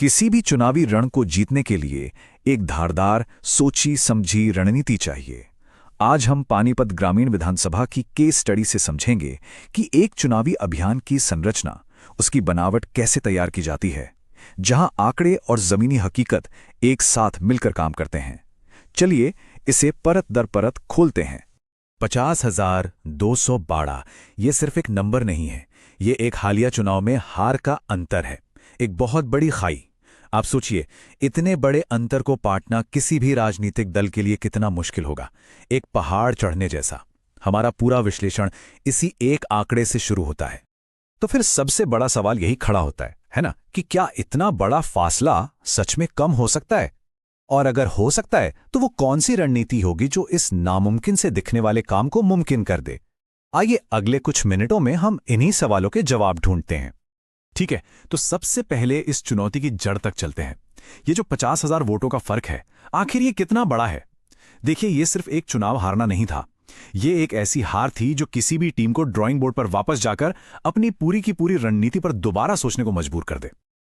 किसी भी चुनावी रण को जीतने के लिए एक धारदार, सोची समझी रणनीति चाहिए। आज हम पानीपत ग्रामीण विधानसभा की केस स्टडी से समझेंगे कि एक चुनावी अभियान की संरचना, उसकी बनावट कैसे तैयार की जाती है, जहां आंकड़े और जमीनी हकीकत एक साथ मिलकर काम करते हैं। चलिए इसे परत दर परत खोलते हैं। 50,212 ये सिर्फ एक नंबर नहीं है, ये एक हालिया चुनाव में हार का अंतर है, एक बहुत बड़ी खाई। आप सोचिए, इतने बड़े अंतर को पाटना किसी भी राजनीतिक दल के लिए कितना मुश्किल होगा, एक पहाड़ चढ़ने जैसा। हमारा पूरा विश्लेषण इसी एक आंकड़े से शुरू होता है। तो फिर सबसे बड़ा सवाल यही खड़ा होता है ना, कि क्या इतना बड़ा फासला सच में कम हो सकता है? और अगर हो सकता है तो वो कौन सी रणनीति होगी जो इस नामुमकिन से दिखने वाले काम को मुमकिन कर दे? आइए अगले कुछ मिनटों में हम इन्हीं सवालों के जवाब ढूंढते हैं। ठीक है, तो सबसे पहले इस चुनौती की जड़ तक चलते हैं। ये जो 50,000 वोटों का फर्क है, आखिर ये कितना बड़ा है? देखिए, ये सिर्फ एक चुनाव हारना नहीं था, ये एक ऐसी हार थी जो किसी भी टीम को ड्राइंग बोर्ड पर वापस जाकर अपनी पूरी की पूरी रणनीति पर दोबारा सोचने को मजबूर कर दे।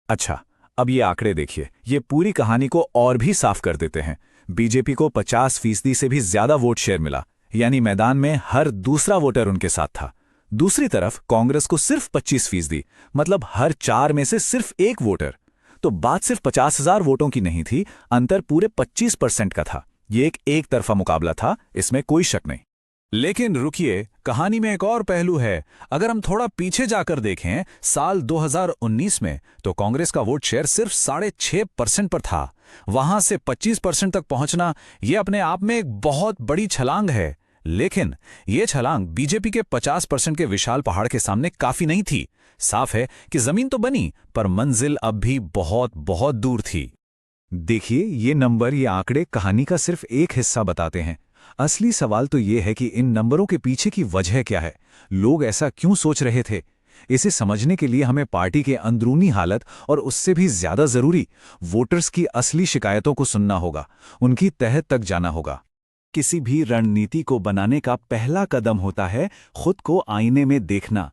अच्छा, अब ये आंकड़े देखिए, ये पूरी कहानी को और भी साफ कर देते हैं। बीजेपी को 50% से भी ज्यादा वोट शेयर मिला, यानी मैदान में हर दूसरा वोटर उनके साथ था। दूसरी तरफ कांग्रेस को सिर्फ 25%, मतलब हर 4 में से सिर्फ एक वोटर। तो बात सिर्फ 50,000 वोटों की नहीं थी, अंतर पूरे 25% का था। ये एक तरफा मुकाबला था, इसमें कोई शक नहीं। लेकिन रुकिए, कहानी में एक और पहलू है। अगर हम थोड़ा पीछे जाकर देखें, साल 2019 में, तो कांग्रेस का वोट शेयर सिर्फ 6.5% पर था। वहां से 25% तक पहुंचना, यह अपने आप में एक बहुत बड़ी छलांग है। लेकिन यह छलांग बीजेपी के 50% के विशाल पहाड़ के सामने काफी नहीं थी। साफ है कि जमीन तो बनी, पर मंजिल अब भी बहुत बहुत दूर थी। देखिए, ये नंबर, ये आंकड़े कहानी का सिर्फ एक हिस्सा बताते हैं। असली सवाल तो ये है कि इन नंबरों के पीछे की वजह क्या है, लोग ऐसा क्यों सोच रहे थे। इसे समझने के लिए हमें पार्टी के अंदरूनी हालत और उससे भी ज्यादा जरूरी वोटर्स की असली शिकायतों को सुनना होगा, उनकी तह तक जाना होगा। किसी भी रणनीति को बनाने का पहला कदम होता है खुद को आईने में देखना।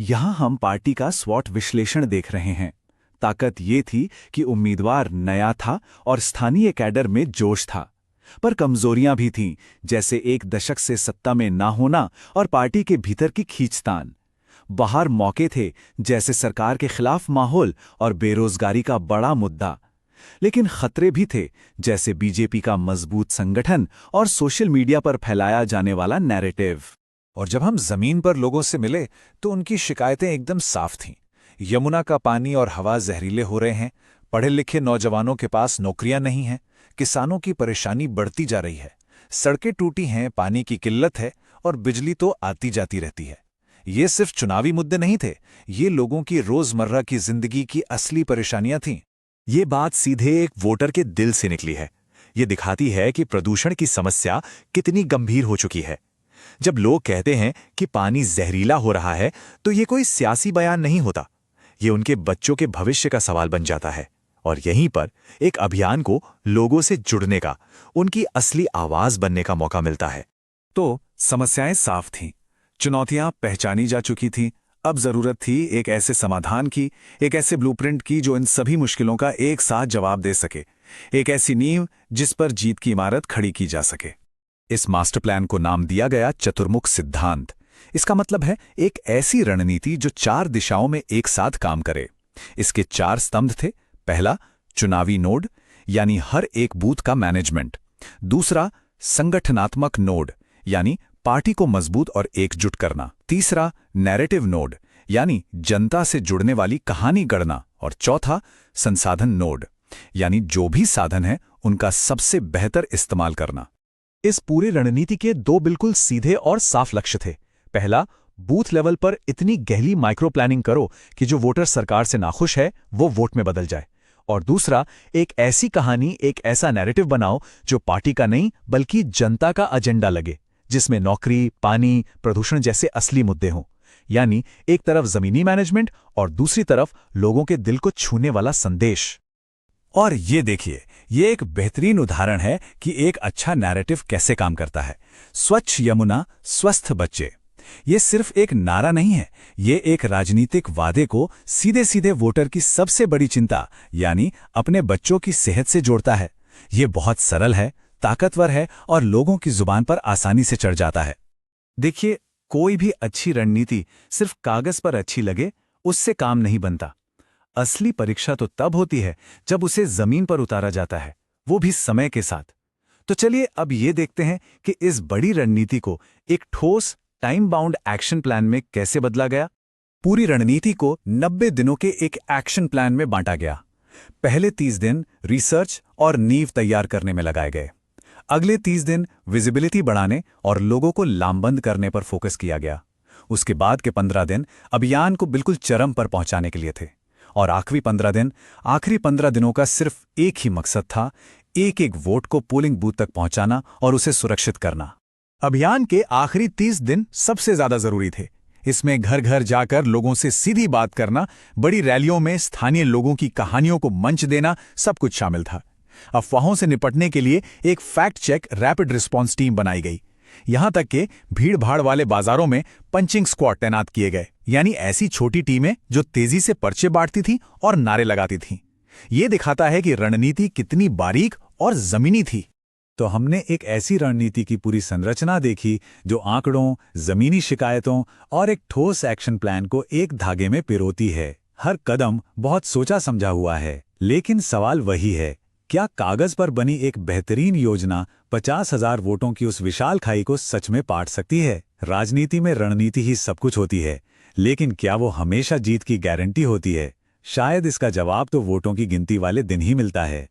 यहां हम पार्टी का स्वॉट विश्लेषण देख रहे हैं। ताकत ये थी कि उम्मीदवार नया था और स्थानीय कैडर में जोश था, पर कमजोरियां भी थीं, जैसे एक दशक से सत्ता में ना होना और पार्टी के भीतर की खींचतान। बाहर मौके थे, जैसे सरकार के खिलाफ माहौल और बेरोजगारी का बड़ा मुद्दा। लेकिन खतरे भी थे, जैसे बीजेपी का मजबूत संगठन और सोशल मीडिया पर फैलाया जाने वाला नैरेटिव। और जब हम जमीन पर लोगों से मिले तो उनकी शिकायतें एकदम साफ थीं। यमुना का पानी और हवा जहरीले हो रहे हैं, पढ़े लिखे नौजवानों के पास नौकरियां नहीं हैं, किसानों की परेशानी बढ़ती जा रही है, सड़कें टूटी हैं, पानी की किल्लत है और बिजली तो आती जाती रहती है। ये सिर्फ चुनावी मुद्दे नहीं थे, ये लोगों की रोजमर्रा की जिंदगी की असली परेशानियां थीं। ये बात सीधे एक वोटर के दिल से निकली है। ये दिखाती है कि प्रदूषण की समस्या कितनी गंभीर हो चुकी है। जब लोग कहते हैं कि पानी जहरीला हो रहा है, तो ये कोई सियासी बयान नहीं होता, ये उनके बच्चों के भविष्य का सवाल बन जाता है। और यहीं पर एक अभियान को लोगों से जुड़ने का, उनकी असली आवाज बनने का मौका मिलता है। तो समस्याएं साफ थीं, चुनौतियां पहचानी जा चुकी थीं। अब जरूरत थी एक ऐसे समाधान की, एक ऐसे ब्लूप्रिंट की जो इन सभी मुश्किलों का एक साथ जवाब दे सके, एक ऐसी नींव जिस पर जीत की इमारत खड़ी की जा सके। इस मास्टर प्लान को नाम दिया गया चतुर्मुख सिद्धांत। इसका मतलब है एक ऐसी रणनीति जो 4 दिशाओं में एक साथ काम करे। इसके 4 स्तंभ थे। पहला, चुनावी नोड, यानी हर एक बूथ का मैनेजमेंट। दूसरा, संगठनात्मक नोड, यानी पार्टी को मजबूत और एकजुट करना। तीसरा, नैरेटिव नोड, यानी जनता से जुड़ने वाली कहानी गढ़ना। और चौथा, संसाधन नोड, यानी जो भी साधन है उनका सबसे बेहतर इस्तेमाल करना। इस पूरी रणनीति के 2 बिल्कुल सीधे और साफ लक्ष्य थे। पहला, बूथ लेवल पर इतनी गहरी माइक्रो प्लानिंग करो कि जो वोटर सरकार से नाखुश है वो वोट में बदल जाए। और दूसरा, एक ऐसी कहानी, एक ऐसा नैरेटिव बनाओ जो पार्टी का नहीं बल्कि जनता का एजेंडा लगे, जिसमें नौकरी, पानी, प्रदूषण जैसे असली मुद्दे हों। यानी एक तरफ जमीनी मैनेजमेंट और दूसरी तरफ लोगों के दिल को छूने वाला संदेश। और ये देखिए, ये एक बेहतरीन उदाहरण है कि एक अच्छा नैरेटिव कैसे काम करता है। स्वच्छ यमुना, स्वस्थ बच्चे। ये सिर्फ एक नारा नहीं है, ये एक राजनीतिक वादे को सीधे सीधे वोटर की सबसे बड़ी चिंता यानी अपने बच्चों की सेहत से जोड़ता है। ये बहुत सरल है, ताकतवर है और लोगों की जुबान पर आसानी से चढ़ जाता है। देखिए, कोई भी अच्छी रणनीति सिर्फ कागज पर अच्छी लगे उससे काम नहीं बनता। असली परीक्षा तो तब होती है जब उसे जमीन पर उतारा जाता है, वो भी समय के साथ। तो चलिए अब ये देखते हैं कि इस बड़ी रणनीति को एक ठोस टाइम बाउंड एक्शन प्लान में कैसे बदला गया। पूरी रणनीति को 90 दिनों के एक एक्शन प्लान में बांटा गया। पहले 30 दिन रिसर्च और नींव तैयार करने में लगाए गए। अगले 30 दिन विजिबिलिटी बढ़ाने और लोगों को लामबंद करने पर फोकस किया गया। उसके बाद के 15 दिन अभियान को बिल्कुल चरम पर पहुंचाने के लिए थे। और आखिरी 15 दिनों का सिर्फ एक ही मकसद था, एक एक वोट को पोलिंग बूथ तक पहुंचाना और उसे सुरक्षित करना। अभियान के आखिरी 30 दिन सबसे ज्यादा जरूरी थे। इसमें घर घर जाकर लोगों से सीधी बात करना, बड़ी रैलियों में स्थानीय लोगों की कहानियों को मंच देना, सब कुछ शामिल था। अफवाहों से निपटने के लिए एक fact check rapid response team बनाई गई। यहां तक कि भीड़ भाड़ वाले बाजारों में पंचिंग स्क्वाड तैनात किए गए, यानी ऐसी छोटी टीमें जो तेजी से पर्चे बांटती थीं और नारे लगाती थीं। ये दिखाता है कि रणनीति कितनी बारीक और जमीनी थी। तो हमने एक ऐसी रणनीति की पूरी संरचना देखी जो आंकड़ों, जमीनी शिकायतों और एक ठोस एक्शन प्लान को एक धागे में पिरोती है। हर कदम बहुत सोचा समझा हुआ है, लेकिन सवाल वही है, क्या कागज पर बनी एक बेहतरीन योजना 50,000 वोटों की उस विशाल खाई को सच में पाट सकती है? राजनीति में रणनीति ही सब कुछ होती है, लेकिन क्या वो हमेशा जीत की गारंटी होती है? शायद इसका जवाब तो वोटों की गिनती वाले दिन ही मिलता है।